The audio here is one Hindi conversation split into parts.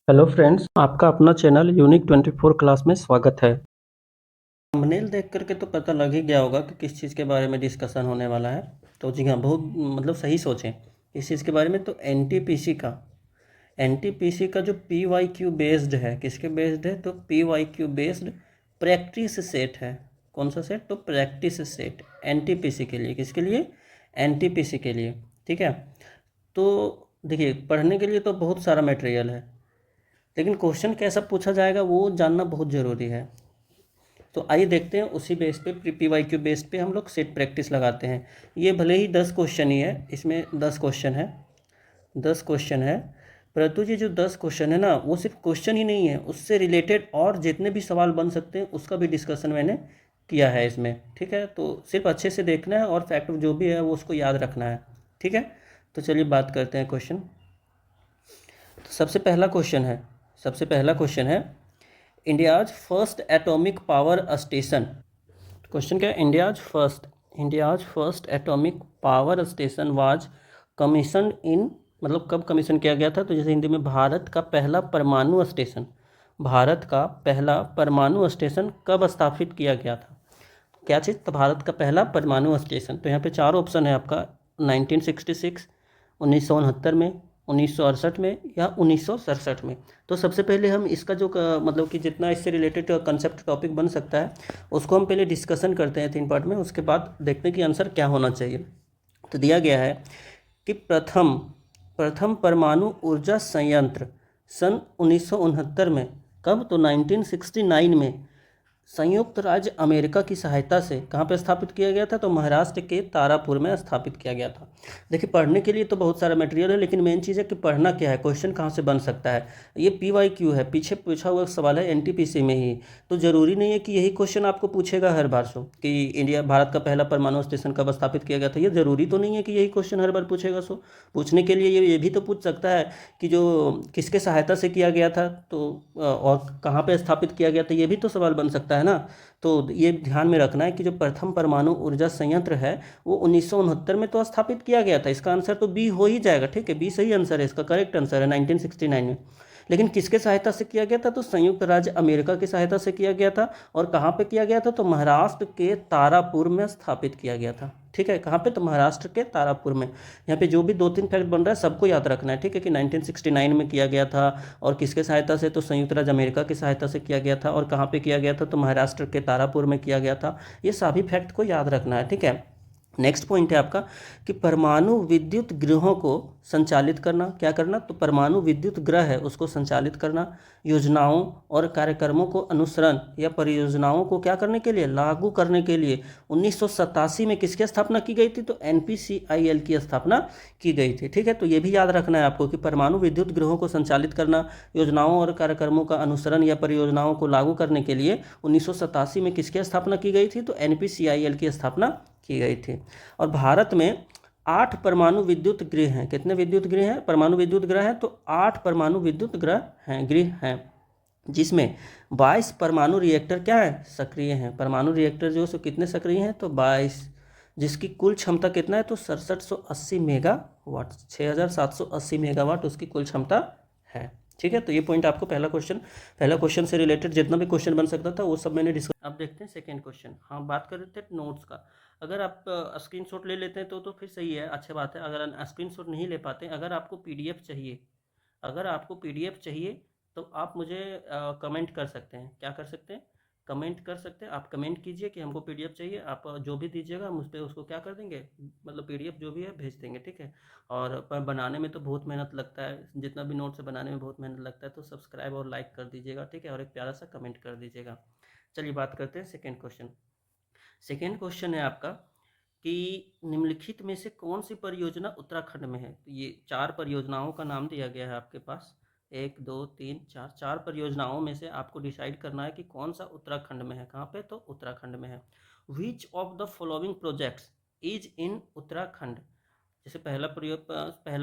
हेलो फ्रेंड्स, आपका अपना चैनल यूनिक 24 क्लास में स्वागत है। थंबनेल देख करके तो पता लग ही गया होगा कि किस चीज़ के बारे में डिस्कशन होने वाला है। तो जी हाँ, बहुत मतलब सही सोचें इस चीज़ के बारे में। तो एनटीपीसी का जो पीवाईक्यू बेस्ड है, किसके बेस्ड है? तो पीवाईक्यू बेस्ड प्रैक्टिस सेट है। कौन सा सेट? तो प्रैक्टिस सेट एनटीपीसी के लिए। किसके लिए? एनटीपीसी के लिए। ठीक है। तो देखिए, पढ़ने के लिए तो बहुत सारा मटेरियल है, लेकिन क्वेश्चन कैसा पूछा जाएगा वो जानना बहुत ज़रूरी है। तो आइए देखते हैं, उसी बेस पे पीवाईक्यू बेस पे हम लोग सेट प्रैक्टिस लगाते हैं। ये भले ही 10 क्वेश्चन ही है, इसमें 10 क्वेश्चन है, 10 क्वेश्चन है, परंतु ये जो 10 क्वेश्चन है ना, वो सिर्फ क्वेश्चन ही नहीं है, उससे रिलेटेड और जितने भी सवाल बन सकते हैं उसका भी डिस्कशन मैंने किया है इसमें। ठीक है, तो सिर्फ अच्छे से देखना है और फैक्ट जो भी है वो उसको याद रखना है। ठीक है, तो चलिए बात करते हैं क्वेश्चन। तो सबसे पहला क्वेश्चन है India's first atomic power station. Question क्या है? India's first atomic power station was commission इन, मतलब कब कमीशन किया गया था? तो जैसे हिंदी में भारत का पहला परमाणु स्टेशन, भारत का पहला परमाणु स्टेशन कब स्थापित किया गया था? क्या चीज़? तो भारत का पहला परमाणु स्टेशन। तो यहाँ पे चार ऑप्शन है आपका, 1966, 1969 में, 1968 में या 1967 में। तो सबसे पहले हम इसका जो मतलब कि जितना इससे रिलेटेड कंसेप्ट टॉपिक बन सकता है उसको हम पहले डिस्कशन करते हैं 3 पार्ट में, उसके बाद देखते हैं कि आंसर क्या होना चाहिए। तो दिया गया है कि प्रथम प्रथम परमाणु ऊर्जा संयंत्र सन 1969 में, कब? तो 1969 में संयुक्त राज्य अमेरिका की सहायता से कहाँ पे स्थापित किया गया था? तो महाराष्ट्र के तारापुर में स्थापित किया गया था। देखिए, पढ़ने के लिए तो बहुत सारा मटेरियल है, लेकिन मेन चीज़ है कि पढ़ना क्या है, क्वेश्चन कहाँ से बन सकता है। ये पीवाईक्यू है, पीछे पूछा हुआ सवाल है एनटीपीसी में ही, तो ज़रूरी नहीं है कि यही क्वेश्चन आपको पूछेगा हर बार सो कि इंडिया भारत का पहला परमाणु स्टेशन कब स्थापित किया गया था। ये ज़रूरी तो नहीं है कि यही क्वेश्चन हर बार पूछेगा। सो पूछने के लिए ये भी तो पूछ सकता है कि जो किसके सहायता से किया गया था, तो और कहाँ पे स्थापित किया गया था, ये भी तो सवाल बन सकता है ना। तो ये ध्यान में रखना है कि जो प्रथम परमाणु ऊर्जा संयंत्र है वो 1969 में तो स्थापित किया गया था। इसका आंसर तो बी हो ही जाएगा। ठीक है, बी सही आंसर है, इसका करेक्ट आंसर है 1969 में। लेकिन किसके सहायता से किया गया था? तो संयुक्त राज्य अमेरिका की सहायता से किया गया था। और कहाँ पे किया गया था? तो महाराष्ट्र के तारापुर में स्थापित किया गया था। ठीक है, कहाँ पे? तो महाराष्ट्र के तारापुर में। यहाँ पे जो भी 2-3 फैक्ट बन रहा है सबको याद रखना है। ठीक है, कि 1969 में किया गया था और किसके सहायता से? तो संयुक्त राज्य अमेरिका की सहायता से किया गया था। और कहाँ पे किया गया था? तो महाराष्ट्र के तारापुर में किया गया था। ये सभी फैक्ट को याद रखना है। ठीक है, नेक्स्ट पॉइंट है आपका कि परमाणु विद्युत गृहों को संचालित करना। क्या करना? तो परमाणु विद्युत गृह है उसको संचालित करना, योजनाओं और कार्यक्रमों को अनुसरण या परियोजनाओं को क्या करने के लिए? लागू करने के लिए 1987 में किसकी स्थापना की गई थी? तो एनपीसीआईएल की स्थापना की गई थी। ठीक है, तो ये भी याद रखना है आपको कि परमाणु विद्युत गृहों को संचालित करना, योजनाओं और कार्यक्रमों का अनुसरण या परियोजनाओं को लागू करने के लिए 1987 में किसकी स्थापना की गई थी? तो एनपीसीआईएल की स्थापना की गई थी। और भारत में 8 परमाणु विद्युत गृह हैं। कितने विद्युत गृह हैं? परमाणु विद्युत गृह हैं, तो 8 परमाणु विद्युत गृह हैं, जिसमें 22 परमाणु रिएक्टर क्या है? सक्रिय हैं। परमाणु रिएक्टर जो है सो कितने सक्रिय हैं? तो 22, जिसकी कुल क्षमता कितना है? तो 6780 मेगावाट, 6780 मेगावाट उसकी कुल क्षमता है। ठीक है, तो ये पॉइंट आपको पहला क्वेश्चन से रिलेटेड जितना भी क्वेश्चन बन सकता था वो सब मैंने डिस्कस। अब देखते हैं सेकंड क्वेश्चन। हाँ, बात कर रहे थे नोट्स का। अगर आप स्क्रीनशॉट ले लेते हैं तो फिर सही है, अच्छी बात है। अगर स्क्रीनशॉट नहीं ले पाते, अगर आपको पीडीएफ चाहिए, अगर आपको पीडीएफ चाहिए तो आप मुझे कमेंट कर सकते हैं। क्या कर सकते हैं? कमेंट कर सकते हैं। आप कमेंट कीजिए कि हमको पीडीएफ चाहिए, आप जो भी दीजिएगा हम उस पर उसको क्या कर देंगे, मतलब पीडीएफ जो भी है भेज देंगे। ठीक है, और पर बनाने में तो बहुत मेहनत लगता है, जितना भी नोट्स बनाने में बहुत मेहनत लगता है, तो सब्सक्राइब और लाइक कर दीजिएगा। ठीक है, और एक प्यारा सा कमेंट कर दीजिएगा। चलिए बात करते हैं सेकेंड क्वेश्चन। सेकेंड क्वेश्चन है आपका कि निम्नलिखित में से कौन सी परियोजना उत्तराखंड में है? तो ये 4 परियोजनाओं का नाम दिया गया है आपके पास, 1 2 3 4, 4 परियोजनाओं में से आपको डिसाइड करना है कि कौन सा उत्तराखंड में है। कहाँ पे? तो उत्तराखंड में है। विच of the following projects is in Uttarakhand? जैसे पहला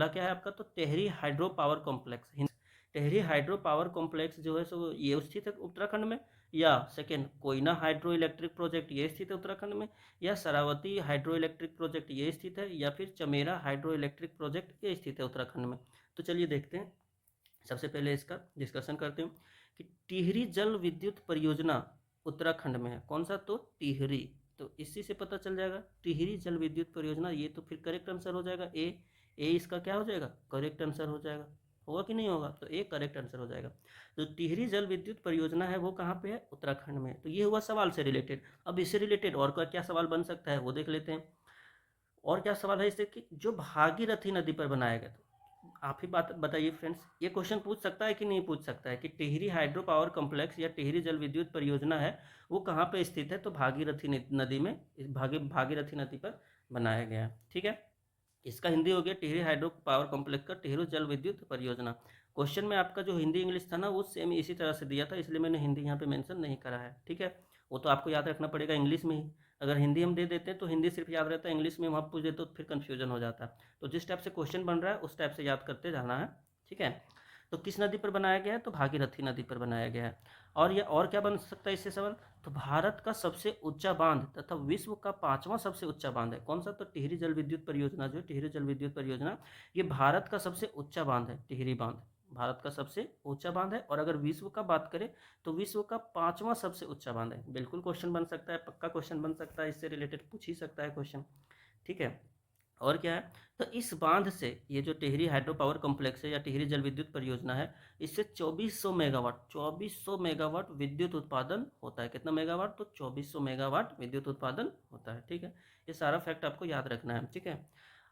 क्या है आपका? तो Tehri hydro power complex. Tehri hydro power complex जो है सो ये स्थित है उत्तराखंड में। या second, Koyna hydro electric project ये स्थित है उत्तराखंड में। या शरावती हाइड्रो इलेक्ट्रिक प्रोजेक्ट ये स्थित है। या फिर चमेरा हाइड्रो इलेक्ट्रिक प्रोजेक्ट ये स्थित है उत्तराखंड में। तो चलिए देखते हैं। सबसे पहले इसका डिस्कशन करते हैं कि टिहरी जल विद्युत परियोजना उत्तराखंड में है। कौन सा? तो टिहरी। तो इसी से पता चल जाएगा टिहरी जल विद्युत परियोजना, ये तो फिर करेक्ट आंसर हो जाएगा। ए इसका क्या हो जाएगा? करेक्ट आंसर हो जाएगा। होगा कि नहीं होगा? तो ए करेक्ट आंसर हो जाएगा। तो टिहरी जल विद्युत परियोजना है वो कहाँ पे है? उत्तराखंड में। तो ये हुआ सवाल से रिलेटेड। अब इससे रिलेटेड और क्या सवाल बन सकता है वो देख लेते हैं। और क्या सवाल है इससे कि जो भागीरथी नदी पर बनाया गया, तो आप ही बात बताइए फ्रेंड्स, ये क्वेश्चन पूछ सकता है कि नहीं पूछ सकता है कि टिहरी हाइड्रो पावर कॉम्प्लेक्स या टिहरी जल विद्युत परियोजना है वो कहाँ पे स्थित है? तो भागीरथी नदी में, भागीरथी नदी पर बनाया गया है। ठीक है, इसका हिंदी हो गया टिहरी हाइड्रो पावर कॉम्प्लेक्स का टिहरी जल विद्युत परियोजना। क्वेश्चन में आपका जो हिंदी इंग्लिश था ना वो सेम इसी तरह से दिया था, इसलिए मैंने हिंदी यहाँ पे मेंशन नहीं करा है। ठीक है, वो तो आपको याद रखना पड़ेगा इंग्लिश में ही। अगर हिंदी हम दे देते हैं तो हिंदी सिर्फ याद रहता है, इंग्लिश में हम आप पूछ देते तो फिर कन्फ्यूजन हो जाता है। तो जिस टाइप से क्वेश्चन बन रहा है उस टाइप से याद करते जाना है। ठीक है, तो किस नदी पर बनाया गया है? तो भागीरथी नदी पर बनाया गया है। और ये और क्या बन सकता है इससे सवाल? तो भारत का सबसे ऊंचा बांध तथा विश्व का 5वां सबसे ऊंचा बांध है। कौन सा? तो टिहरी जल विद्युत परियोजना, जो टिहरी जल विद्युत परियोजना ये भारत का सबसे ऊंचा बांध है। टिहरी बांध भारत का सबसे ऊंचा बांध है। और अगर विश्व का बात करें तो विश्व का 5वां सबसे ऊंचा बांध है। बिल्कुल क्वेश्चन बन सकता है, पक्का क्वेश्चन बन सकता है, इससे रिलेटेड पूछ ही सकता है क्वेश्चन। ठीक है, और क्या है? तो इस बांध से ये जो टिहरी हाइड्रो पावर कॉम्प्लेक्स है या टिहरी जल विद्युत परियोजना है, इससे 2400 मेगावाट विद्युत उत्पादन होता है। कितना मेगावाट? तो 2400 मेगावाट विद्युत उत्पादन होता है। ठीक है, ये सारा फैक्ट आपको याद रखना है। ठीक है,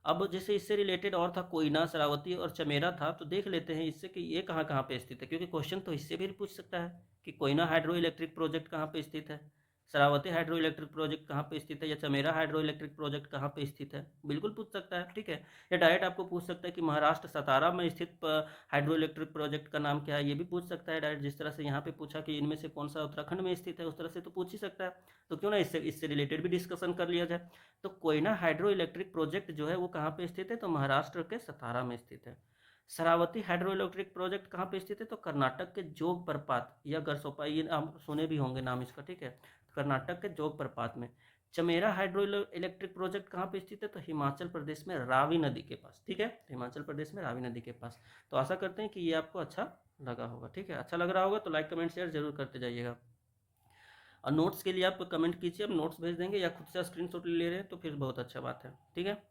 अब जैसे इससे रिलेटेड और था कोयना, शरावती और चमेरा था, तो देख लेते हैं इससे कि ये कहाँ कहाँ पे स्थित है, क्योंकि क्वेश्चन तो इससे भी पूछ सकता है कि कोयना हाइड्रो इलेक्ट्रिक प्रोजेक्ट कहाँ पे स्थित है, शरावती हाइड्रो इलेक्ट्रिक प्रोजेक्ट कहाँ पे स्थित है, या चमेरा हाइड्रो इलेक्ट्रिक प्रोजेक्ट कहाँ पे स्थित है। बिल्कुल पूछ सकता है। ठीक है, या डायरेक्ट आपको पूछ सकता है कि महाराष्ट्र सतारा में स्थित हाइड्रो इलेक्ट्रिक प्रोजेक्ट का नाम क्या है, ये भी पूछ सकता है डायरेक्ट। जिस तरह से यहाँ पे पूछा कि इनमें से कौन सा उत्तराखंड में स्थित है, उस तरह से तो पूछ ही सकता है। तो क्यों ना इससे रिलेटेड भी डिस्कशन कर लिया जाए। तो कोयना हाइड्रो इलेक्ट्रिक प्रोजेक्ट जो है वो कहाँ पे स्थित है? तो महाराष्ट्र के सतारा में स्थित है। शरावती हाइड्रो इलेक्ट्रिक प्रोजेक्ट कहाँ पे स्थित है? तो कर्नाटक के जोग प्रपात या गरसोपा, ये आप सुने भी होंगे नाम इसका। ठीक है, कर्नाटक के जोग प्रपात में। चमेरा हाइड्रो इलेक्ट्रिक प्रोजेक्ट कहाँ पे स्थित है? तो हिमाचल प्रदेश में रावी नदी के पास। ठीक है, हिमाचल प्रदेश में रावी नदी के पास। तो आशा करते हैं कि ये आपको अच्छा लगा होगा। ठीक है, अच्छा लग रहा होगा तो लाइक कमेंट शेयर जरूर करते जाइएगा। और नोट्स के लिए आप कमेंट कीजिए, हम नोट्स भेज देंगे, या खुद से स्क्रीनशॉट ले रहे हैं तो फिर बहुत अच्छा बात है। ठीक है,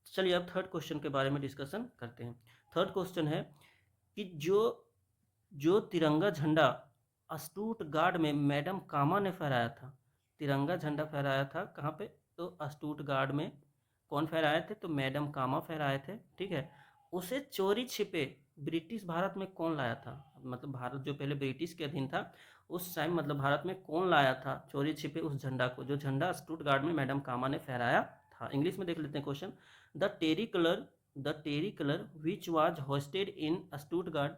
चलिए अब थर्ड क्वेश्चन के बारे में डिस्कशन करते हैं। थर्ड क्वेश्चन है कि जो जो तिरंगा झंडा स्टूटगार्ड में मैडम कामा ने फहराया था, तिरंगा झंडा फहराया था कहाँ पे? तो स्टूटगार्ड में। कौन फहराए थे? तो मैडम कामा फहराए थे। ठीक है, उसे चोरी छिपे ब्रिटिश भारत में कौन लाया था? मतलब भारत जो पहले ब्रिटिश के अधीन था उस टाइम, मतलब भारत में कौन लाया था चोरी छिपे उस झंडा को, जो झंडा स्टूटगार्ड में मैडम कामा ने फहराया था। इंग्लिश में देख लेते हैं question. The tricolour which was hoisted in Stuttgart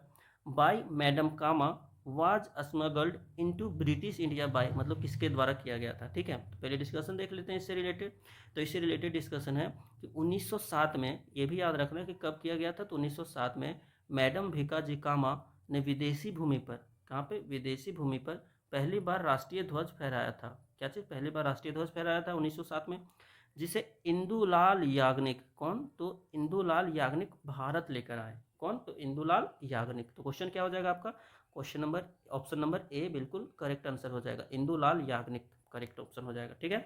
by madam Cama was smuggled into British India by, मतलब किसके द्वारा किया गया था। ठीक है, तो पहले डिस्कशन देख लेते हैं इससे रिलेटेड। तो इससे रिलेटेड डिस्कशन है कि 1907 में, ये भी याद रखना है कि कब किया गया था। तो 1907 में मैडम भिकाजी कामा ने विदेशी भूमि पर, कहाँ पे? विदेशी भूमि पर पहली बार राष्ट्रीय ध्वज फहराया था। क्या चीज़? पहली बार राष्ट्रीय ध्वज फहराया था 1907 में, जिसे इंदुलाल याग्निक, कौन? तो इंदुलाल याग्निक भारत लेकर आए। कौन? तो इंदुलाल याग्निक। तो क्वेश्चन क्या हो जाएगा आपका? Question number, option number A बिल्कुल करेक्ट आंसर हो जाएगा, इंदुलाल याग्निक करेक्ट ऑप्शन हो जाएगा। ठीक है,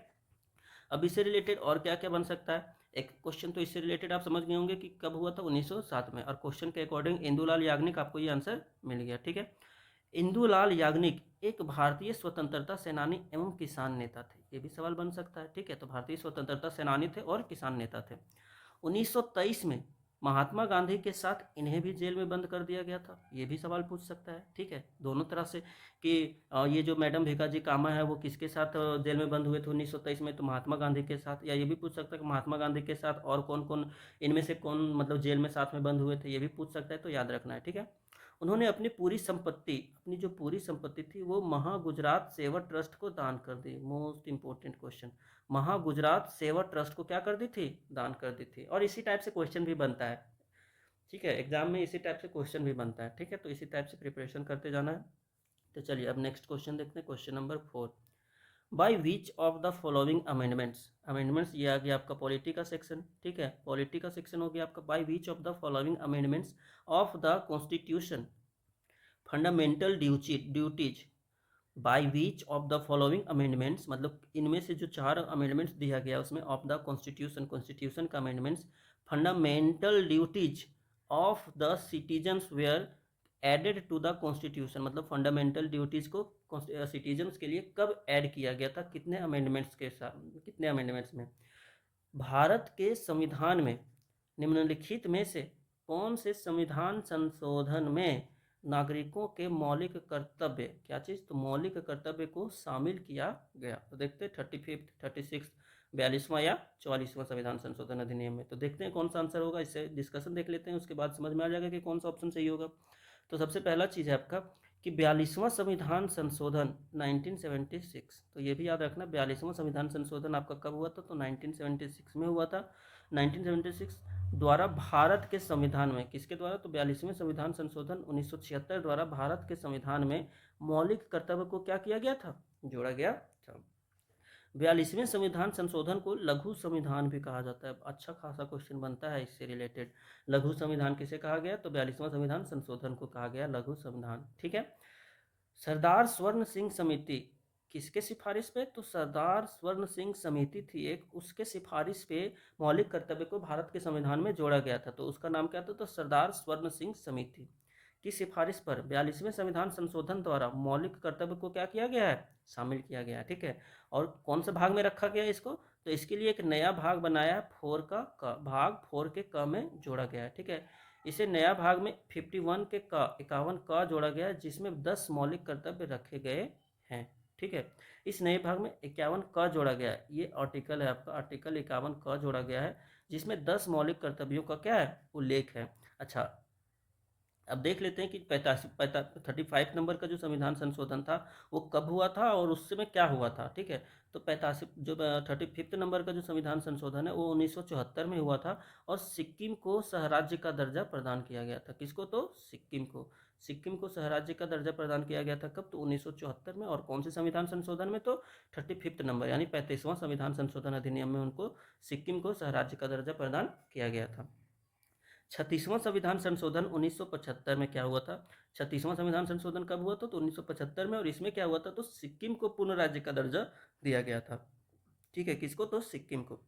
अब इससे रिलेटेड और क्या क्या बन सकता है? एक क्वेश्चन तो इससे रिलेटेड आप समझ गए होंगे कि कब हुआ था, 1907 में, और क्वेश्चन के अकॉर्डिंग इंदुलाल याग्निक, आपको ये आंसर मिल गया। ठीक है, इंदुलाल याग्निक एक भारतीय स्वतंत्रता सेनानी एवं किसान नेता थे। ये भी सवाल बन सकता है। ठीक है, तो भारतीय स्वतंत्रता सेनानी थे और किसान नेता थे। 1923 में महात्मा गांधी के साथ इन्हें भी जेल में बंद कर दिया गया था। ये भी सवाल पूछ सकता है। ठीक है, दोनों तरह से कि ये जो मैडम भिकाजी कामा है वो किसके साथ जेल में बंद हुए थे 1923 में? तो महात्मा गांधी के साथ। या ये भी पूछ सकता है कि महात्मा गांधी के साथ और कौन कौन, इनमें से कौन मतलब जेल में साथ में बंद हुए थे, ये भी पूछ सकता है। तो याद रखना है। ठीक है, उन्होंने अपनी पूरी संपत्ति, अपनी जो पूरी संपत्ति थी वो महागुजरात सेवा ट्रस्ट को दान कर दी। मोस्ट इंपॉर्टेंट क्वेश्चन, महागुजरात सेवा ट्रस्ट को क्या कर दी थी? दान कर दी थी। और इसी टाइप से क्वेश्चन भी बनता है। ठीक है, एग्जाम में इसी टाइप से क्वेश्चन भी बनता है। ठीक है, तो इसी टाइप से प्रिपरेशन करते जाना है। तो चलिए अब नेक्स्ट क्वेश्चन देखते हैं, question number 4। By which of the following amendments, amendments ये आ गया आपका पॉलिटी का सेक्शन। ठीक है, पॉलिटी का सेक्शन हो गया आपका। By which of the following amendments of the constitution fundamental duties by which of the following amendments, मतलब इनमें से जो 4 अमेंडमेंट्स दिया गया उसमें ऑफ द कॉन्स्टिट्यूशन का amendments, fundamental duties of the citizens were added to the constitution, मतलब फंडामेंटल ड्यूटीज को सिटीजन्स के लिए कब ऐड किया गया था, कितने अमेंडमेंट्स के साथ, कितने अमेंडमेंट्स में। भारत के संविधान में निम्नलिखित में से कौन से संविधान संशोधन में नागरिकों के मौलिक कर्तव्य, क्या चीज़, तो मौलिक कर्तव्य को शामिल किया गया। तो देखते हैं 35, 36, 42वां या 44वां संविधान संशोधन अधिनियम में। तो देखते हैं कौन सा आंसर होगा, इससे डिस्कशन देख लेते हैं, उसके बाद समझ में आ जाएगा कि कौन सा ऑप्शन सही होगा। तो सबसे पहला चीज़ है आपका कि 42वां संविधान संशोधन 1976, तो ये भी याद रखना 42वां संविधान संशोधन आपका कब हुआ था, तो 1976 में हुआ था। 1976 द्वारा भारत के संविधान में, किसके द्वारा, तो 42वें संविधान संशोधन 1976 द्वारा भारत के संविधान में मौलिक कर्तव्य को क्या किया गया था, जोड़ा गया था। 42वें संविधान संशोधन को लघु संविधान भी कहा जाता है। अच्छा खासा क्वेश्चन बनता है इससे रिलेटेड। लघु संविधान किसे कहा गया, तो 42वां संविधान संशोधन को कहा गया लघु संविधान। ठीक है। सरदार स्वर्ण सिंह समिति किसके सिफारिश पे, तो सरदार स्वर्ण सिंह समिति थी एक, उसके सिफारिश पे मौलिक कर्तव्य को भारत के संविधान में जोड़ा गया था। तो उसका नाम क्या था, तो सरदार स्वर्ण सिंह समिति की सिफारिश पर 42वें संविधान संशोधन द्वारा मौलिक कर्तव्य को क्या किया गया है, शामिल किया गया है। ठीक है। और कौन से भाग में रखा गया इसको, तो इसके लिए एक नया भाग बनाया है, 4 का क, भाग 4 के क में जोड़ा गया है। ठीक है। इसे नया भाग में 51 के क, 51 का जोड़ा गया है, जिसमें 10 मौलिक कर्तव्य रखे गए हैं। ठीक है। इस नए भाग में 51 का जोड़ा गया है, ये आर्टिकल है आपका, आर्टिकल 51 का जोड़ा गया है, जिसमें 10 मौलिक कर्तव्यों का क्या है, उल्लेख है। अच्छा, अब देख लेते हैं कि 35 नंबर का जो संविधान संशोधन था वो कब हुआ था और उससे में क्या हुआ था। ठीक है। तो 85 जो 35 नंबर का जो संविधान संशोधन है वो 1974 में हुआ था, और सिक्किम को सहराज्य का दर्जा प्रदान किया गया था। किसको, तो सिक्किम को सहराज्य का दर्जा प्रदान किया गया था कब, तो 1974 में। और कौन से संविधान संशोधन में, तो 35 नंबर यानी 35वां संविधान संशोधन अधिनियम में उनको सिक्किम को सहराज्य का दर्जा प्रदान किया गया था। 36वां संविधान संशोधन 1975 में क्या हुआ था, 36वां संविधान संशोधन कब हुआ था, तो 1975 में, और इसमें क्या हुआ था, तो सिक्किम को पूर्ण राज्य का दर्जा दिया गया था। ठीक है, किसको, तो सिक्किम को।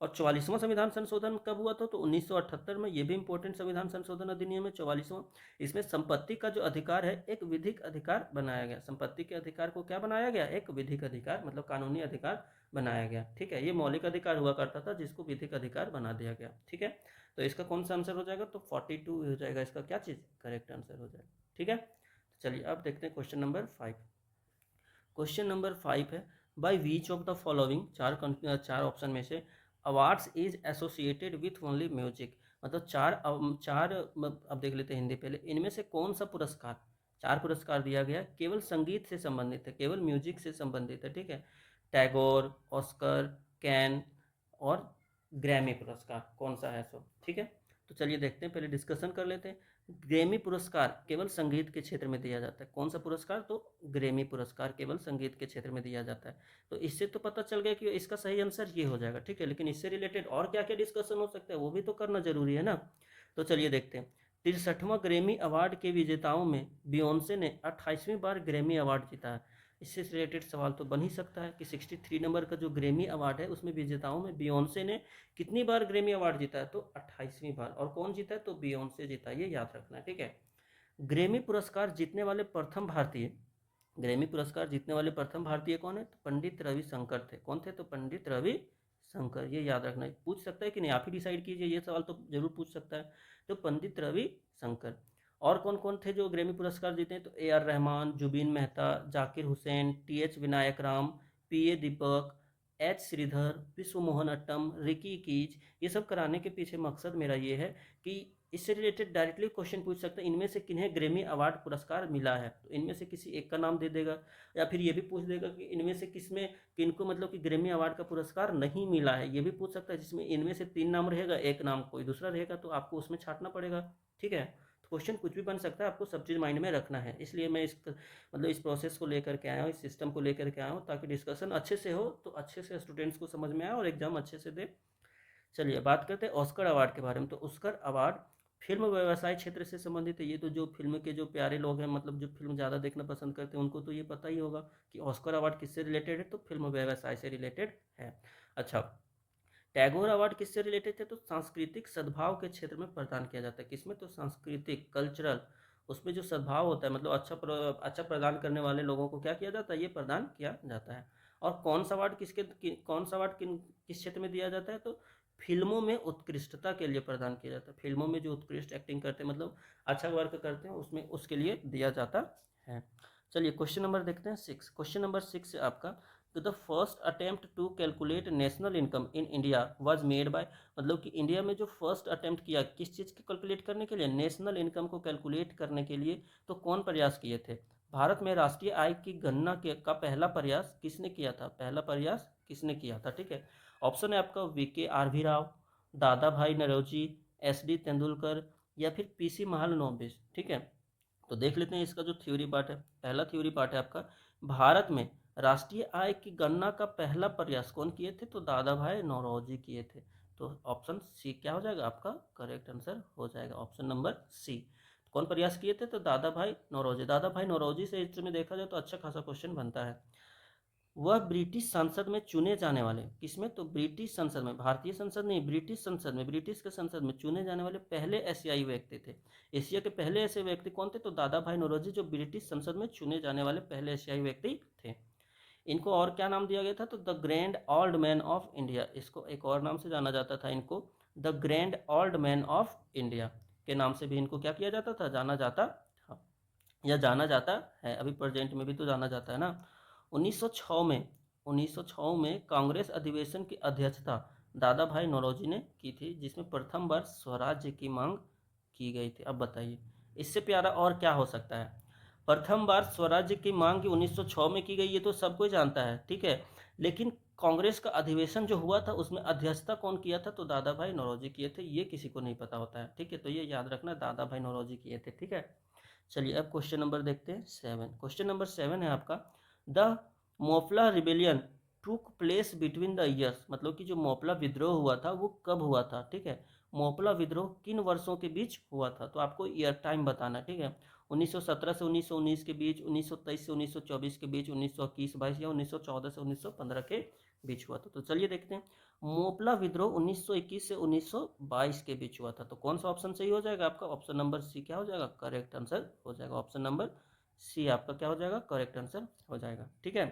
और 44वां संविधान संशोधन कब हुआ था, तो 1978 में। ये भी इंपॉर्टेंट संविधान संशोधन अधिनियम है 44वां। इसमें संपत्ति का जो अधिकार है एक विधिक अधिकार बनाया गया। संपत्ति के अधिकार को क्या बनाया गया, एक विधिक अधिकार, मतलब कानूनी अधिकार बनाया गया। ठीक है। ये मौलिक अधिकार हुआ करता था जिसको विधिक अधिकार बना दिया गया। ठीक है। तो इसका कौन सा आंसर हो जाएगा, तो 42 हो जाएगा इसका, क्या चीज़, करेक्ट आंसर हो जाएगा। ठीक है। चलिए अब देखते हैं क्वेश्चन नंबर 5। क्वेश्चन नंबर 5 है, bye which of the following, चार ऑप्शन में से awards is associated with only music, मतलब चार अब देख लेते हैं हिंदी पहले। इनमें से कौन सा पुरस्कार, 4 पुरस्कार दिया गया केवल संगीत से संबंधित है, केवल म्यूजिक से संबंधित है। ठीक है। टैगोर, ऑस्कर, कैन और ग्रैमी पुरस्कार, कौन सा है सो। ठीक है। तो चलिए देखते हैं, पहले डिस्कशन कर लेते हैं। ग्रैमी पुरस्कार केवल संगीत के क्षेत्र में दिया जाता है। कौन सा पुरस्कार, तो ग्रैमी पुरस्कार केवल संगीत के क्षेत्र में दिया जाता है। तो इससे तो पता चल गया कि इसका सही आंसर ये हो जाएगा। ठीक है। लेकिन इससे रिलेटेड और क्या क्या डिस्कशन हो सकता है वो भी तो करना जरूरी है ना। तो चलिए देखते हैं। 63वां ग्रैमी अवार्ड के विजेताओं में बियोंसे ने 28वीं बार ग्रैमी अवार्ड जीता है। इससे रिलेटेड सवाल तो बन ही सकता है कि 63 नंबर का जो ग्रैमी अवार्ड है उसमें विजेताओं में बियोंसे ने कितनी बार ग्रैमी अवार्ड जीता है, तो 28वीं बार। और कौन जीता है, तो बियोंसे जीता है, ये याद रखना है। ठीक है। ग्रैमी पुरस्कार जीतने वाले प्रथम भारतीय, ग्रैमी पुरस्कार जीतने वाले प्रथम भारतीय कौन है, तो पंडित रविशंकर थे। कौन थे, तो पंडित रविशंकर, ये याद रखना है। पूछ सकता है कि नहीं, आप ही डिसाइड कीजिए, ये सवाल तो जरूर पूछ सकता है। तो पंडित रविशंकर। और कौन कौन थे जो ग्रैमी पुरस्कार जीते हैं, तो A.R. Rahman, Zubin Mehta, Zakir Hussain, T.H. Vinayak Ram, P.A. दीपक, H. श्रीधर, विश्व मोहन अट्टम, रिकी कीज। ये सब कराने के पीछे मकसद मेरा ये है कि इससे रिलेटेड डायरेक्टली क्वेश्चन पूछ सकते हैं, इनमें से किन्हें ग्रैमी अवार्ड पुरस्कार मिला है, तो इनमें से किसी एक का नाम दे देगा, या फिर ये भी पूछ देगा कि इनमें से किसमें किनको मतलब कि ग्रैमी अवार्ड का पुरस्कार नहीं मिला है, ये भी पूछ सकता है। जिसमें इनमें से 3 नाम रहेगा, एक नाम कोई दूसरा रहेगा, तो आपको उसमें छांटना पड़ेगा। ठीक है। तो क्वेश्चन कुछ भी बन सकता है, आपको सब चीज़ माइंड में रखना है। इसलिए मैं इस प्रोसेस को लेकर के आया हूँ, इस सिस्टम को लेकर के आया हूँ, ताकि डिस्कशन अच्छे से हो, तो अच्छे से स्टूडेंट्स को समझ में आए और एग्जाम अच्छे से दे। चलिए बात करते हैं ऑस्कर अवार्ड के बारे में। तो ऑस्कर अवार्ड फिल्म व्यवसाय क्षेत्र से संबंधित है। ये तो जो फिल्म के जो प्यारे लोग हैं, मतलब जो फिल्म ज़्यादा देखना पसंद करते हैं, उनको तो ये पता ही होगा कि ऑस्कर अवार्ड किससे रिलेटेड है, तो फिल्म व्यवसाय से रिलेटेड है। अच्छा, टैगोर अवार्ड किससे रिलेटेड है, तो सांस्कृतिक सद्भाव के क्षेत्र में प्रदान किया जाता है। किसमें, तो सांस्कृतिक, कल्चरल, उसमें जो सद्भाव होता है, मतलब अच्छा प्रदान करने वाले लोगों को क्या किया जाता है, ये प्रदान किया जाता है। और कौन सा अवार्ड कौन सा अवार्ड किस क्षेत्र में दिया जाता है, तो फिल्मों में उत्कृष्टता के लिए प्रदान किया जाता है। फिल्मों में जो उत्कृष्ट एक्टिंग करते हैं, मतलब अच्छा वर्क करते हैं, उसमें उसके लिए दिया जाता है। चलिए क्वेश्चन नंबर देखते हैं 6। क्वेश्चन नंबर 6 है आपका, तो the first attempt to calculate national income in India was made by, मतलब कि इंडिया में जो फर्स्ट अटेम्प्ट किया किस चीज़ की कैलकुलेट करने के लिए, नेशनल इनकम को कैलकुलेट करने के लिए, तो कौन प्रयास किए थे। भारत में राष्ट्रीय आय की गणना का पहला प्रयास किसने किया था, पहला प्रयास किसने किया था, ठीक है। ऑप्शन है आपका वीके आरवी राव, दादा भाई नौरोजी, एस डी तेंदुलकर, या फिर पीसी महालनोबिस, ठीक है। तो देख लेते हैं इसका जो थ्योरी पार्ट है। पहला थ्योरी पार्ट है आपका, भारत में राष्ट्रीय आय की गणना का पहला प्रयास कौन किए थे, तो दादा भाई नौरोजी किए थे। तो ऑप्शन सी क्या हो जाएगा आपका करेक्ट आंसर हो जाएगा, ऑप्शन नंबर सी। कौन प्रयास किए थे, तो दादा भाई नौरोजी। दादा भाई नौरोजी से हिस्ट्री में देखा जाए तो अच्छा खासा क्वेश्चन बनता है। वह ब्रिटिश संसद में चुने जाने वाले, किसमें, तो ब्रिटिश संसद में, भारतीय संसद नहीं, ब्रिटिश संसद में, ब्रिटिश के संसद में चुने जाने वाले पहले एशियाई व्यक्ति थे। एशिया के पहले ऐसे व्यक्ति कौन थे, तो दादा भाई नौरोजी, जो ब्रिटिश संसद में चुने जाने वाले पहले एशियाई व्यक्ति थे। इनको और क्या नाम दिया गया था, तो the grand old man of India, इसको एक और नाम से जाना जाता था, इनको the grand old man of India के नाम से भी इनको क्या किया जाता था, जाना जाता था, या जाना जाता है, अभी प्रेजेंट में भी तो जाना जाता है ना। 1906 में 1906 में कांग्रेस अधिवेशन की अध्यक्षता दादा भाई नौरोजी ने की थी, जिसमें प्रथम बार स्वराज्य की मांग की गई थी। अब बताइए इससे प्यारा और क्या हो सकता है। प्रथम बार स्वराज्य की मांग की 1906 में की गई, ये तो सब कोई जानता है, ठीक है। लेकिन कांग्रेस का अधिवेशन जो हुआ था उसमें अध्यक्षता कौन किया था, तो दादा भाई नौरोजी किए थे, ये किसी को नहीं पता होता है, ठीक है। तो ये याद रखना, दादा भाई नौरोजी किए थे, ठीक है। चलिए अब क्वेश्चन नंबर देखते हैं 7। क्वेश्चन नंबर 7 है आपका, the Moplah rebellion took place between the years, मतलब कि जो मोपला विद्रोह हुआ था वो कब हुआ था, ठीक है। मोपला विद्रोह किन वर्षों के बीच हुआ था, तो आपको ईयर टाइम बताना, ठीक है। 1917 से 1919 के बीच, 1923 से 1924 के बीच, 1921-22 या 1914 से 1915 के बीच हुआ था। तो चलिए देखते हैं, मोपला विद्रोह 1921 से 1922 के बीच हुआ था। तो कौन सा ऑप्शन सही हो जाएगा आपका, ऑप्शन नंबर सी क्या हो जाएगा करेक्ट आंसर हो जाएगा, ऑप्शन नंबर सी आपका क्या हो जाएगा करेक्ट आंसर हो जाएगा, ठीक है।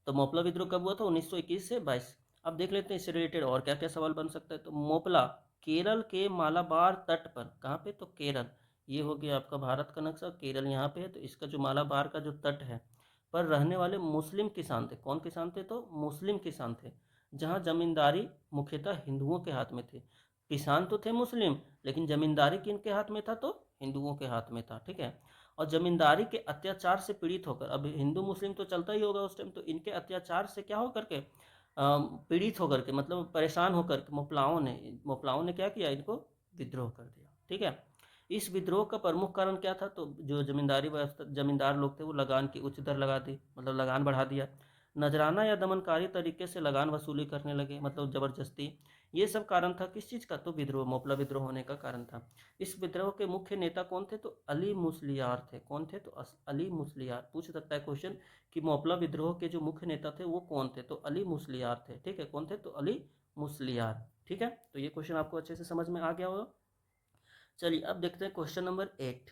तो मोपला विद्रोह कब हुआ था, 1921 से 22। अब देख लेते हैं इससे रिलेटेड और क्या क्या सवाल बन सकता है। तो मोपला केरल के मालाबार तट पर, कहाँ पे, तो केरल, ये हो गया आपका भारत का नक्शा, केरल यहाँ पे है, तो इसका जो मालाबार का जो तट है पर रहने वाले मुस्लिम किसान थे। कौन किसान थे, तो मुस्लिम किसान थे, जहाँ जमींदारी मुख्यतः हिंदुओं के हाथ में थे। किसान तो थे मुस्लिम, लेकिन जमींदारी किनके हाथ में था, तो हिंदुओं के हाथ में था, ठीक है। और जमींदारी के अत्याचार से पीड़ित होकर, अब हिंदू मुस्लिम तो चलता ही होगा उस टाइम, तो इनके अत्याचार से क्या होकर के पीड़ित होकर के, मतलब परेशान होकर के मोपलाओं ने क्या किया, इनको विद्रोह कर दिया, ठीक है। इस विद्रोह का प्रमुख कारण क्या था, तो जो जमींदारी व्यवस्था, जमींदार लोग थे वो लगान की उच्च दर लगा दी, मतलब लगान बढ़ा दिया। नजराना या दमनकारी तरीके से लगान वसूली करने लगे, मतलब जबरदस्ती। ये सब कारण था किस चीज़ का, तो विद्रोह, मोपला विद्रोह होने का कारण था। इस विद्रोह के मुख्य नेता कौन थे, तो अली मुस्लियार थे। कौन थे, तो अली मुस्लियार। पूछ सकता है क्वेश्चन कि मोपला विद्रोह के जो मुख्य नेता थे वो कौन थे, तो अली मुस्लियार थे, ठीक है। कौन थे, तो अली मुस्लियार, ठीक है। तो ये क्वेश्चन आपको अच्छे से समझ में आ गया होगा। चलिए अब देखते हैं क्वेश्चन नंबर 8।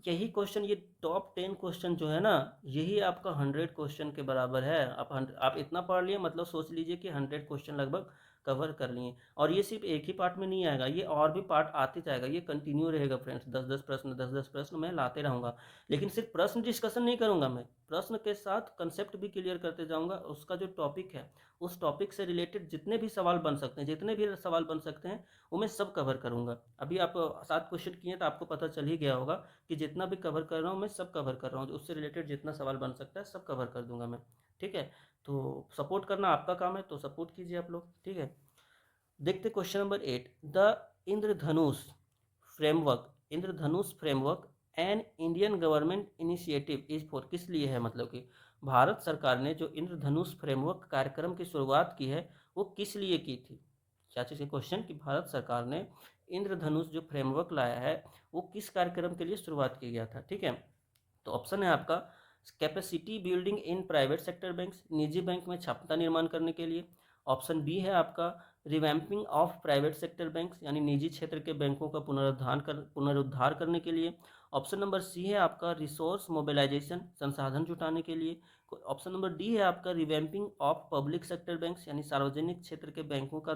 यही क्वेश्चन, ये टॉप 10 क्वेश्चन जो है ना, यही आपका 100 क्वेश्चन के बराबर है। आप इतना पढ़ लिए, मतलब सोच लीजिए कि 100 क्वेश्चन लगभग कवर कर लिए। और ये सिर्फ एक ही पार्ट में नहीं आएगा, ये और भी पार्ट आते जाएगा, ये कंटिन्यू रहेगा फ्रेंड्स। 10-10 प्रश्न, 10-10 प्रश्न मैं लाते रहूँगा। लेकिन सिर्फ प्रश्न डिस्कशन नहीं करूँगा मैं, प्रश्न के साथ कंसेप्ट भी क्लियर करते जाऊँगा। उसका जो टॉपिक है, उस टॉपिक से रिलेटेड जितने भी सवाल बन सकते हैं, जितने भी सवाल बन सकते हैं, वो मैं सब कवर करूँगा। अभी आप 7 क्वेश्चन किए तो आपको पता चल ही गया होगा कि जितना भी कवर कर रहा हूँ मैं, सब कवर कर रहा हूँ। उससे रिलेटेड जितना सवाल बन सकता है सब कवर कर दूंगा मैं, ठीक है। तो सपोर्ट करना आपका काम है, तो सपोर्ट कीजिए आप लोग, ठीक है। देखते question number 8। The Indradhanush framework, Indradhanush framework an Indian government initiative is for, किस लिए है, मतलब कि भारत सरकार ने जो इंद्रधनुष फ्रेमवर्क कार्यक्रम की शुरुआत की है वो किस लिए की थी। क्या चीज़ के क्वेश्चन कि भारत सरकार ने इंद्रधनुष जो फ्रेमवर्क लाया है वो किस कार्यक्रम के लिए शुरुआत किया गया था, ठीक है। तो ऑप्शन है आपका capacity building in private sector banks, निजी बैंक में क्षमता निर्माण करने के लिए। ऑप्शन बी है आपका revamping of private sector banks, यानी निजी क्षेत्र के बैंकों का पुनरुद्धार करने के लिए। ऑप्शन नंबर सी है आपका रिसोर्स मोबिलाइजेशन, संसाधन जुटाने के लिए। ऑप्शन नंबर डी है आपका revamping of public sector banks, यानी सार्वजनिक क्षेत्र के बैंकों का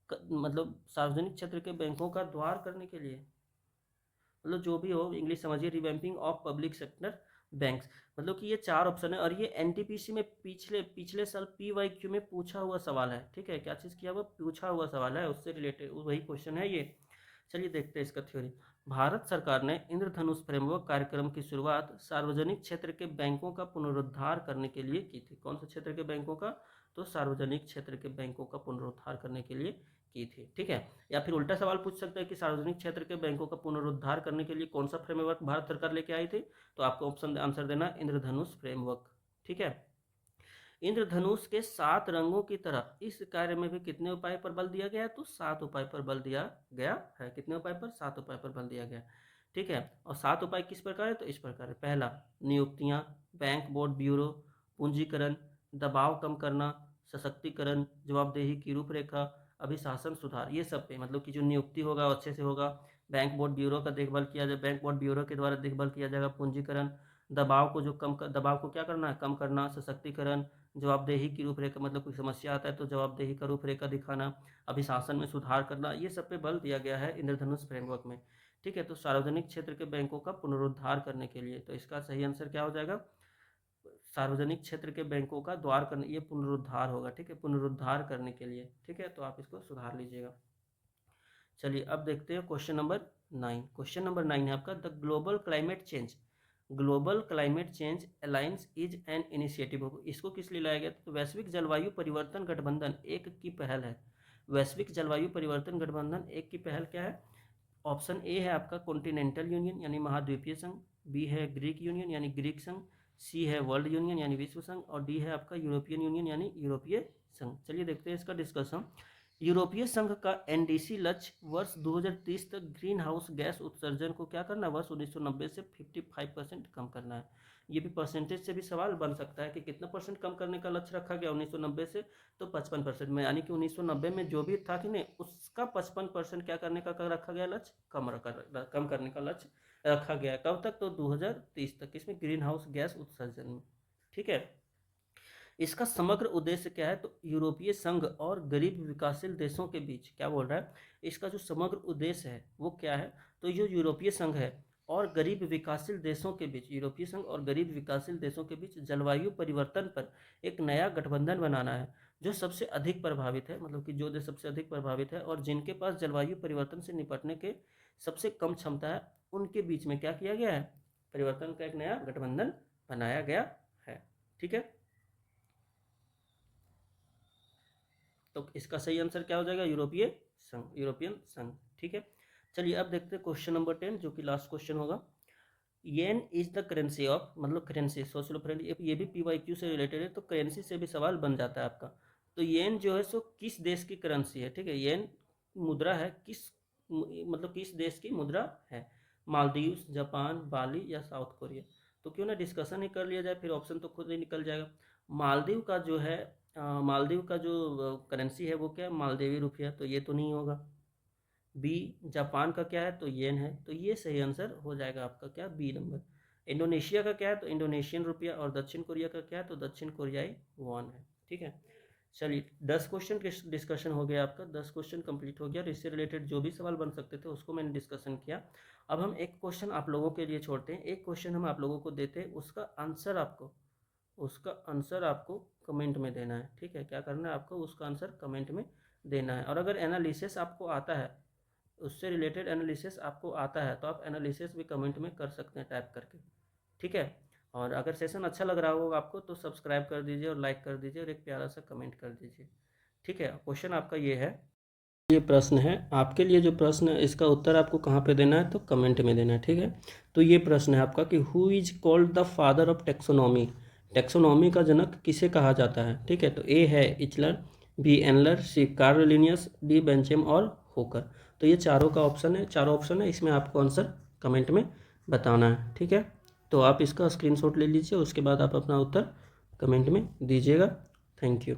मतलब सार्वजनिक क्षेत्र के बैंकों का द्वार करने के लिए, मतलब जो भी हो इंग्लिश समझिए, revamping of public sector banks. मतलब कि ये 4 ऑप्शन है और ये एनटीपीसी में पिछले साल पीवाईक्यू में पूछा हुआ सवाल है, ठीक है। क्या चीज़ किया हुआ, पूछा हुआ सवाल है, उससे रिलेटेड वही क्वेश्चन है ये। चलिए देखते हैं इसका थ्योरी। भारत सरकार ने इंद्रधनुष फ्रेमवर्क कार्यक्रम की शुरुआत सार्वजनिक क्षेत्र के बैंकों का पुनरुद्धार करने के लिए की थी। कौन से क्षेत्र के बैंकों का, तो सार्वजनिक क्षेत्र के बैंकों का पुनरुद्धार करने के लिए की थी, ठीक है। या फिर उल्टा सवाल पूछ सकता है कि सार्वजनिक क्षेत्र के बैंकों का पुनरुद्धार करने के लिए कौन सा फ्रेमवर्क भारत सरकार लेके आई थी, तो आपको ऑप्शन आंसर देना इंद्रधनुष फ्रेमवर्क, ठीक है। इंद्रधनुष के 7 रंगों की तरह इस कार्य में भी कितने उपाय पर बल दिया गया है, तो 7 उपाय पर बल दिया गया है। कितने उपाय पर, 7 उपाय पर बल दिया गया, ठीक है। और 7 उपाय किस प्रकार है, तो इस प्रकार है। पहला, नियुक्तियां, बैंक बोर्ड ब्यूरो, पूंजीकरण, दबाव कम करना, सशक्तिकरण, जवाबदेही की रूपरेखा, अभिशासन सुधार। ये सब पे मतलब कि जो नियुक्ति होगा अच्छे से होगा, बैंक बोर्ड ब्यूरो का देखभाल किया जाए, बैंक बोर्ड ब्यूरो के द्वारा देखभाल किया जाएगा। पूंजीकरण, दबाव को जो दबाव को क्या करना है, कम करना। सशक्तिकरण, जवाबदेही की रूपरेखा, मतलब कोई समस्या आता है तो जवाबदेही का रूपरेखा दिखाना। अभिशासन में सुधार करना। ये सब पे बल दिया गया है इंद्रधनुष फ्रेमवर्क में, ठीक है। तो सार्वजनिक क्षेत्र के बैंकों का पुनरुद्धार करने के लिए, तो इसका सही आंसर क्या हो जाएगा, सार्वजनिक क्षेत्र के बैंकों का द्वार करने, ये पुनरुद्धार होगा, ठीक है, पुनरुद्धार करने के लिए, ठीक है। तो आप इसको सुधार लीजिएगा। चलिए अब देखते हैं क्वेश्चन नंबर 9। क्वेश्चन नंबर 9 है आपका, the global climate change, global climate change alliance is an initiative. इसको किस लिए लाया गया, तो वैश्विक जलवायु परिवर्तन गठबंधन एक की पहल है। वैश्विक जलवायु परिवर्तन गठबंधन एक की पहल क्या है, ऑप्शन ए है आपका कॉन्टिनेंटल यूनियन यानी महाद्वीपीय संघ, बी है ग्रीक यूनियन यानी ग्रीक संघ, सी है वर्ल्ड यूनियन यानी विश्व संघ, और डी है आपका यूरोपियन यूनियन यानी यूरोपीय संघ। चलिए देखते हैं इसका डिस्कशन। यूरोपीय संघ का एनडीसी लक्ष्य वर्ष 2030 तक ग्रीन हाउस गैस उत्सर्जन को क्या करना है, वर्ष 1990 से 55% कम करना है। ये भी परसेंटेज से भी सवाल बन सकता है कि कितना परसेंट कम करने का लक्ष्य रखा गया 1990 से, तो 55% में, यानी कि 1990 में जो भी था कि नहीं उसका 55% क्या करने का रखा गया लक्ष्य, कम करने का लक्ष्य रखा गया। कब तक, तो 2030 तक, इसमें ग्रीन हाउस गैस उत्सर्जन में, ठीक है। इसका समग्र उद्देश्य क्या है, तो यूरोपीय संघ और गरीब विकासशील देशों के बीच, क्या बोल रहा है, इसका जो समग्र उद्देश्य है वो क्या है, तो जो यूरोपीय संघ है और गरीब विकासशील देशों के बीच, यूरोपीय संघ और गरीब विकासशील देशों के बीच जलवायु परिवर्तन पर एक नया गठबंधन बनाना है जो सबसे अधिक प्रभावित है, मतलब कि जो देश सबसे अधिक प्रभावित है और जिनके पास जलवायु परिवर्तन से निपटने के सबसे कम क्षमता है, उनके बीच में क्या किया गया है, परिवर्तन का एक नया गठबंधन बनाया गया है, ठीक है। तो इसका सही आंसर क्या हो जाएगा, यूरोपीय संघ, यूरोपियन संघ, ठीक है। चलिए अब देखते हैं क्वेश्चन नंबर 10 जो कि लास्ट क्वेश्चन होगा। येन इज द करेंसी ऑफ, मतलब करेंसी, सोच लो फ्रेंड, ये भी पीवाईक्यू से रिलेटेड है तो करेंसी से भी सवाल बन जाता है आपका। तो येन जो है सो किस देश की करेंसी है, ठीक है। येन मुद्रा है मतलब किस देश की मुद्रा है, मालदीव, जापान, बाली या साउथ कोरिया। तो क्यों ना डिस्कशन ही कर लिया जाए, फिर ऑप्शन तो खुद ही निकल जाएगा। मालदीव का जो है मालदीव का जो करेंसी है वो क्या है, मालदीवी रुपया, तो ये तो नहीं होगा। बी, जापान का क्या है, तो येन है, तो ये सही आंसर हो जाएगा आपका क्या, बी नंबर। इंडोनेशिया का क्या है, तो इंडोनेशियन रुपया, और दक्षिण कोरिया का क्या है, तो दक्षिण कोरियाई वॉन है, ठीक है। चलिए 10 क्वेश्चन डिस्कशन हो गया आपका, 10 क्वेश्चन कंप्लीट हो गया और इससे रिलेटेड जो भी सवाल बन सकते थे उसको मैंने डिस्कशन किया। अब हम एक क्वेश्चन आप लोगों के लिए छोड़ते हैं, एक क्वेश्चन हम आप लोगों को देते हैं, उसका आंसर आपको कमेंट में देना है, ठीक है। क्या करना है आपको, उसका आंसर कमेंट में देना है। और अगर एनालिसिस आपको आता है, उससे रिलेटेड एनालिसिस आपको आता है तो आप एनालिसिस भी कमेंट में कर सकते हैं टाइप करके, ठीक है। और अगर सेशन अच्छा लग रहा होगा आपको तो सब्सक्राइब कर दीजिए और लाइक कर दीजिए और एक प्यारा सा कमेंट कर दीजिए, ठीक है। क्वेश्चन आपका ये है, ये प्रश्न है आपके लिए, जो प्रश्न है इसका उत्तर आपको कहाँ पे देना है, तो कमेंट में देना है, ठीक है। तो ये प्रश्न है आपका कि who is called the father of taxonomy, taxonomy का जनक किसे कहा जाता है, ठीक है। तो ए है इचलर, बी एनलर, सी कार्ल लिनियस, डी बेंचम और होकर। तो ये चारों का ऑप्शन है, चारों ऑप्शन है, इसमें आपको आंसर कमेंट में बताना है। ठीक है, तो आप इसका स्क्रीनशॉट ले लीजिए, उसके बाद आप अपना उत्तर कमेंट में दीजिएगा। Thank you.